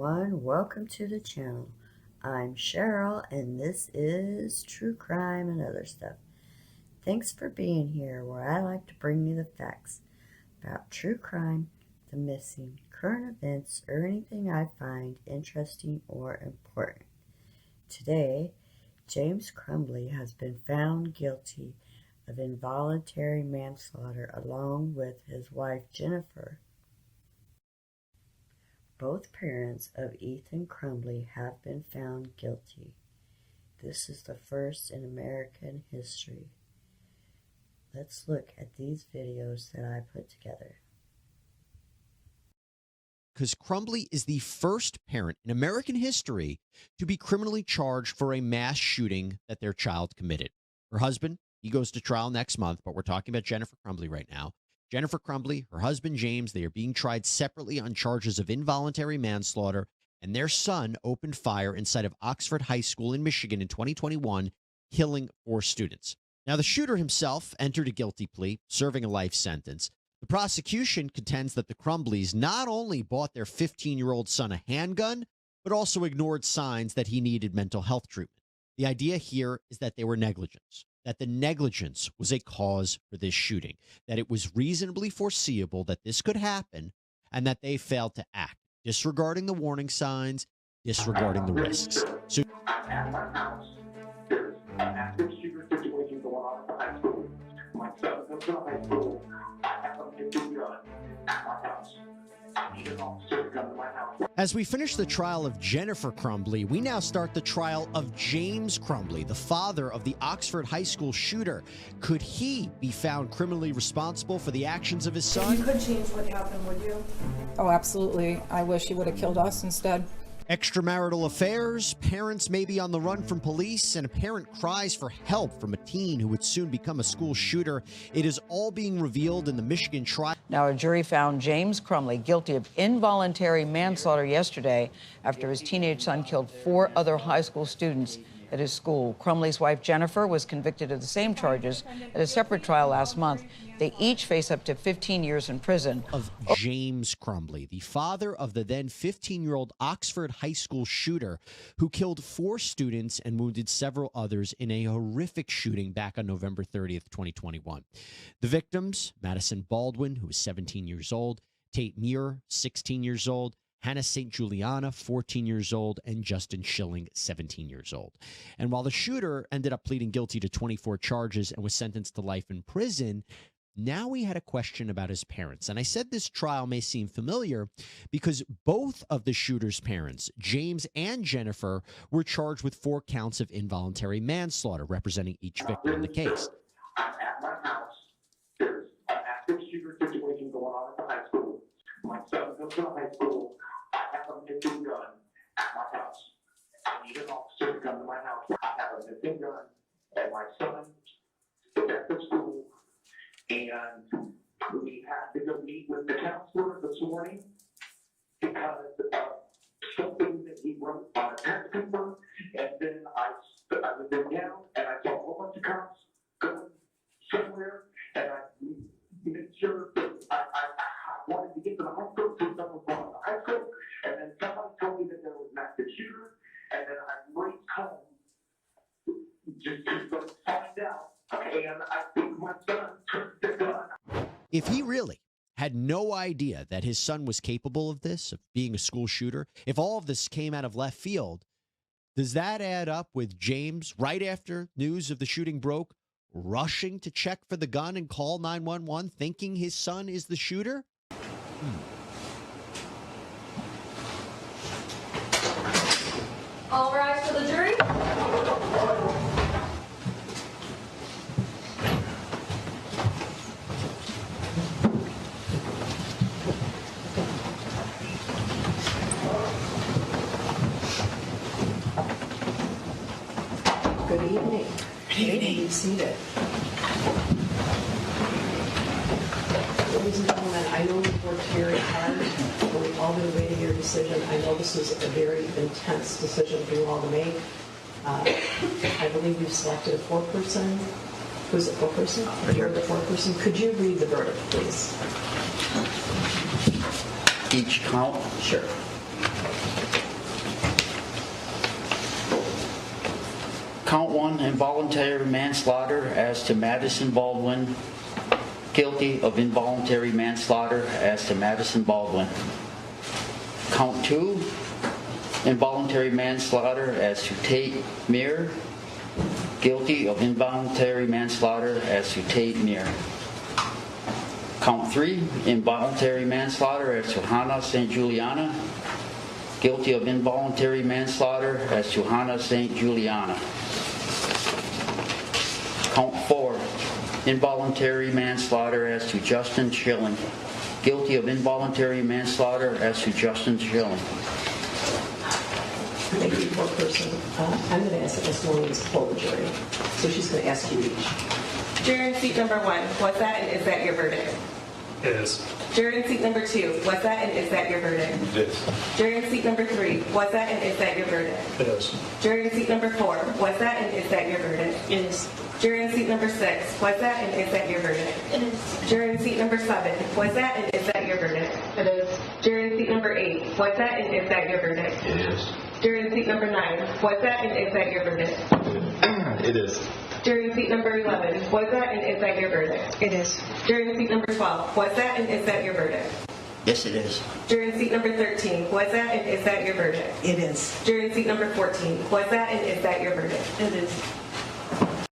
everyone, welcome to the channel. I'm Cheryl and this is True Crime and Other Stuff. Thanks for being here where I like to bring you the facts about true crime, the missing, current events, or anything I find interesting or important. Today, James Crumbly has been found guilty of involuntary manslaughter along with his wife Jennifer. Both parents of Ethan Crumbly have been found guilty. This is the first in American history. Let's look at these videos that I put together. Because Crumbly is the first parent in American history to be criminally charged for a mass shooting that their child committed. Her husband, he goes to trial next month, but we're talking about Jennifer Crumbly right now. Jennifer Crumbly, her husband James, they are being tried separately on charges of involuntary manslaughter, and their son opened fire inside of Oxford High School in Michigan in 2021, killing 4 students. Now, the shooter himself entered a guilty plea, serving a life sentence. The prosecution contends that the Crumbleys not only bought their 15-year-old son a handgun, but also ignored signs that he needed mental health treatment. The idea here is that they were negligent, that the negligence was a cause for this shooting, that it was reasonably foreseeable that this could happen, and that they failed to act, disregarding the warning signs, disregarding the risks. So, at my house, there's an active shooter situation going on at the high school. My son goes to high school. I have a 50 gun at my house. I need an officer to come to my house. as we finish the trial of Jennifer Crumbly, we now start the trial of James Crumbly, the father of the Oxford High School shooter. Could he be found criminally responsible for the actions of his son? You could change what happened, would you? Oh, absolutely. I wish he would have killed us instead. Extramarital affairs, parents may be on the run from police, and a parent cries for help from a teen who would soon become a school shooter. It is all being revealed in the Michigan trial. Now, a jury found James Crumbly guilty of involuntary manslaughter yesterday after his teenage son killed 4 other high school students at his school. Crumbly's wife, Jennifer, was convicted of the same charges at a separate trial last month. They each face up to 15 years in prison. Of James Crumbly, the father of the then 15-year-old Oxford High School shooter who killed 4 students and wounded several others in a horrific shooting back on November 30th, 2021. The victims, Madison Baldwin, who was 17 years old, Tate Muir, 16 years old, Hannah St. Juliana, 14 years old, and Justin Schilling, 17 years old. And while the shooter ended up pleading guilty to 24 charges and was sentenced to life in prison, now we had a question about his parents. And I said this trial may seem familiar because both of the shooter's parents, James and Jennifer, were charged with 4 counts of involuntary manslaughter, representing each victim in the case. I'm at my house. There's an active shooter situation going on at the high school. My son goes to high school. I have a missing gun at my house. I need an officer to come to my house. I have a missing gun, and my son is at the school. And we had to go meet with the counselor this morning because of something that he wrote on a test paper. And then I was in town and I saw a whole bunch of cops going somewhere, and I made sure that I wanted to get to the high school so someone was going to the high school. And then somebody told me that there was an active shooter, and then I raced home just to go find out. And I think my son took the gun. If he really had no idea that his son was capable of this, of being a school shooter, if all of this came out of left field, does that add up with James, right after news of the shooting broke, rushing to check for the gun and call 911, thinking his son is the shooter? All rise for the jury. Good evening. Good evening. Be seated. Ladies and gentlemen, I know you've worked very hard, and we've all been awaiting your decision. I know this is a very intense decision for you all to make. I believe you've selected a 4-person. Who's it, 4-person? You're the 4-person. Could you read the verdict, please? Each count? Sure. Count 1, involuntary manslaughter as to Madison Baldwin. Guilty of involuntary manslaughter as to Madison Baldwin. Count 2, involuntary manslaughter as to Tate Meir. Guilty of involuntary manslaughter as to Tate Meir. Count 3, involuntary manslaughter as to Hannah St. Juliana. Guilty of involuntary manslaughter as to Hannah St. Juliana. Count 4, involuntary manslaughter as to Justin Schilling. Guilty of involuntary manslaughter as to Justin Schilling. Thank you, poor person. I'm going to ask that Ms. Williams poll the jury. So she's going to ask you each. Jury in seat number 1, was that and is that your verdict? It is. Jury in seat number 2, was that and is that your verdict? It is. Jury in seat number 3, was that and is that your verdict? It is. Jury in seat number 4, was that and is that your verdict? It is. Jury in seat number 6, was that and is that your verdict? It is. Jury in seat number 7, was that and is that your verdict? It is. Jury in seat number 8, was that and is that your verdict? It is. Jury in seat number 9, was that and is that your verdict? It is. Jury in seat number 11, was that and is that your verdict? It is. Jury in seat number 12, was that and is that your verdict? Yes, it is. Jury in seat number 13, was that and is that your verdict? It is. Jury in seat number 14, was that and is that your verdict? It is.